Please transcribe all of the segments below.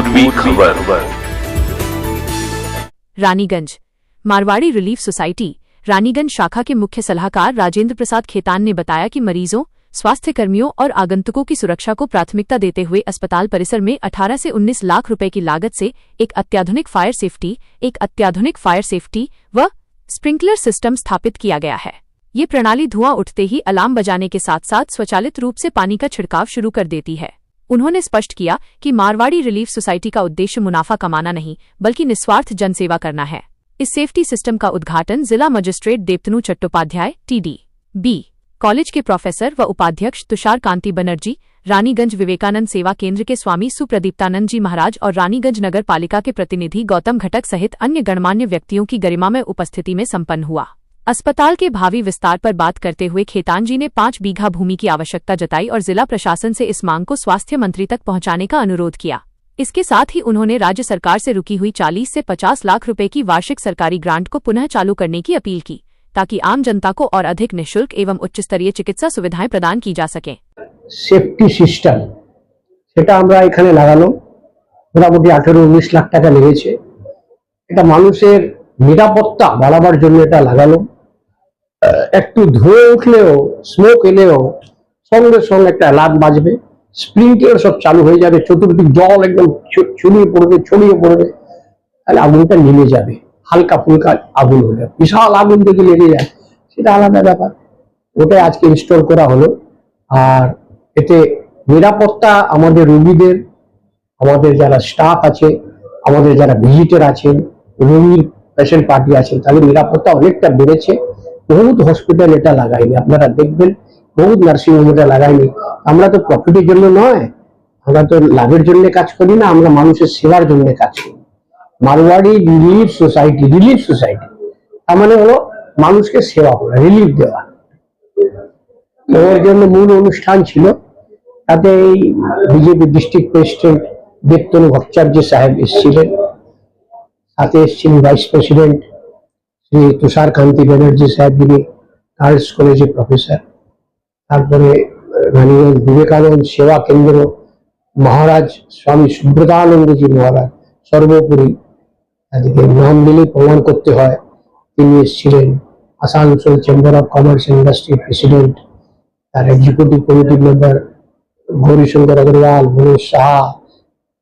पूर्वी खबर। Raniganj Marwari relief society Raniganj शाखा के मुख्य सलाहकार राजेंद्र प्रसाद खेतान ने बताया कि मरीजों, स्वास्थ्य कर्मियों और आगंतुकों की सुरक्षा को प्राथमिकता देते हुए अस्पताल परिसर में 18 से 19 लाख रुपए की लागत से एक अत्याधुनिक फायर सेफ्टी व स्प्रिंकलर सिस्टम स्थापित किया गया है। ये प्रणाली धुआं उठते ही अलार्म बजाने के साथ साथ स्वचालित रूप से पानी का छिड़काव शुरू कर देती है। उन्होंने स्पष्ट किया कि मारवाड़ी रिलीफ सोसाइटी का उद्देश्य मुनाफा कमाना नहीं बल्कि निस्वार्थ जनसेवा करना है। इस सेफ्टी सिस्टम का उद्घाटन जिला मजिस्ट्रेट देवतनु चट्टोपाध्याय TD.B. कॉलेज के प्रोफेसर व उपाध्यक्ष तुषार कांति बनर्जी, रानीगंज विवेकानंद सेवा केंद्र के स्वामी सुप्रदीप्तानंद जी महाराज और रानीगंज नगर पालिका के प्रतिनिधि गौतम घटक सहित अन्य गणमान्य व्यक्तियों की गरिमामय उपस्थिति में संपन्न हुआ। अस्पताल के भावी विस्तार पर बात करते हुए खेतान जी ने 5 बीघा भूमि की आवश्यकता जताई और जिला प्रशासन से इस मांग को स्वास्थ्य मंत्री तक पहुंचाने का अनुरोध किया। इसके साथ ही उन्होंने राज्य सरकार से रुकी हुई 40 से 50 लाख रुपए की वार्षिक सरकारी ग्रांट को पुनः चालू करने की अपील की, ताकि आम जनता को और अधिक निःशुल्क एवं उच्च स्तरीय चिकित्सा सुविधाएं प्रदान की जा सकें। सेफ्टी सिस्टम সেটা আমরা এখানে লাগানো মোটামুটি 18-19 লাখ টাকা লেগেছে। এটা মানুষের নিরাপত্তা বাড়াবার জন্য এটা লাগানো। একটু ধুয়ে উঠলেও স্মোক এলেও সঙ্গে সঙ্গে একটা অ্যালার্ম বাজবে, স্প্রিংকলার সব চালু হয়ে যাবে, চতুর্দিক জল একদম ছড়িয়ে পড়বে, তাহলে আগুনটা নিভে যাবে। হালকা ফুলকা আগুন হলে, বিশাল আগুন যদি লেগে যায় সেটা আলাদা ব্যাপার। ওটাই আজকে ইনস্টল করা হলো। আর এতে নিরাপত্তা আমাদের রোগীদের, আমাদের যারা স্টাফ আছে, আমাদের যারা ভিজিটর আছেন, রোগীর পেশেন্ট পার্টি আছেন, তাদের নিরাপত্তা অনেকটা বেড়েছে। বহুত হসপিটাল এটা লাগাইনি, আপনারা দেখবেন বহুত নার্সিং হোম এটা লাগাইনি। আমরা তো প্রফিটের জন্য নয়, আমরা তো লাভের জন্য কাজ করি না, আমরা মানুষের সেবার জন্য কাজ করি। মারওয়াড়ি রিলিফ সোসাইটি তার মানে হলো মানুষকে সেবা করা, রিলিফ দেওয়া। ওর জন্য মূল অনুষ্ঠান ছিল, তাতে এই BJP district president Debtanu Bhattacharya সাহেব এসেছিলেন, সাথে এসেছিলেন ভাইস প্রেসিডেন্ট শ্রী তুষার কান্তি ব্যানার্জি সাহেব, যিনি গার্লস কলেজের প্রফেসর। তারপরে রানীগঞ্জ বিবেকানন্দ সেবা কেন্দ্র মহারাজ স্বামী সুব্রতানন্দজি মহারাজ, সর্বোপরি তাদেরকে নাম দিলেই প্রমাণ করতে হয় তিনি এসেছিলেন। Asansol chamber of commerce industry president, তার executive committee member Gaurishankar Agarwal, Manoj Saha,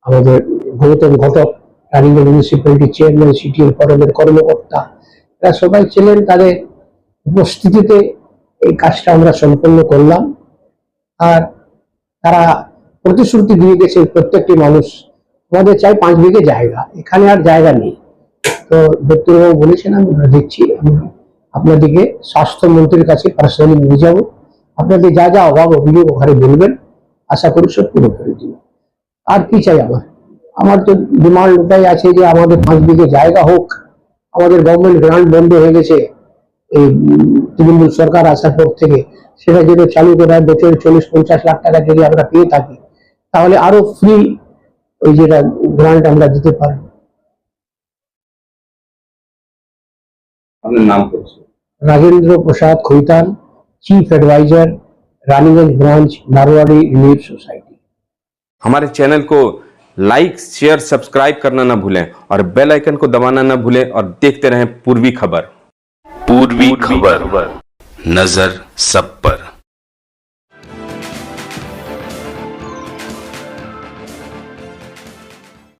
আমাদের Gautam Ghatak Raniganj municipality chairman, CTL ফোরামের কর্মকর্তা, এরা সবাই ছিলেন। তাদের উপস্থিতিতে এই কাজটা আমরা সম্পন্ন করলাম। আর তারা প্রতিশ্রুতি দিয়ে গেছে প্রত্যেকটি মানুষ, আমাদের চাই 5 বিঘে জায়গা, এখানে আর জায়গা নেই। তো দপ্তরবাবু বলেছেন আমি দেখছি, আমি আপনাদেরকে স্বাস্থ্যমন্ত্রীর কাছে পার্সোনালি নিয়ে যাবো, আপনাদের যা যা অভাব অভিযোগ ওখানে বলবেন, আশা করি সব পুরো করে দিব। আর কি চাই আমার তো ডিমান্ড ওটাই আছে যে আমাদের 5 বিঘে জায়গা হোক। আমাদের গভর্নমেন্ট গ্রান্ট বন্ধ হয়ে গেছে এই তৃণমূল সরকার আসার পর থেকে, সেটা যদি চালু করে বছরে 40-50 লাখ টাকা যদি আমরা পেয়ে থাকি, তাহলে আরো ফ্রি ওই যেটা গ্রান্ট আমরা দিতে পারি। আপনার নাম? Rajendra Prasad Khaitan, chief adviser, Raniganj branch, Marwari relief society. हमारे चैनल को लाइक, शेयर, सब्सक्राइब करना ना भूलें और बेल आइकन को दबाना ना भूलें और देखते रहें पूर्वी खबर। पूर्वी खबर, नजर सब पर।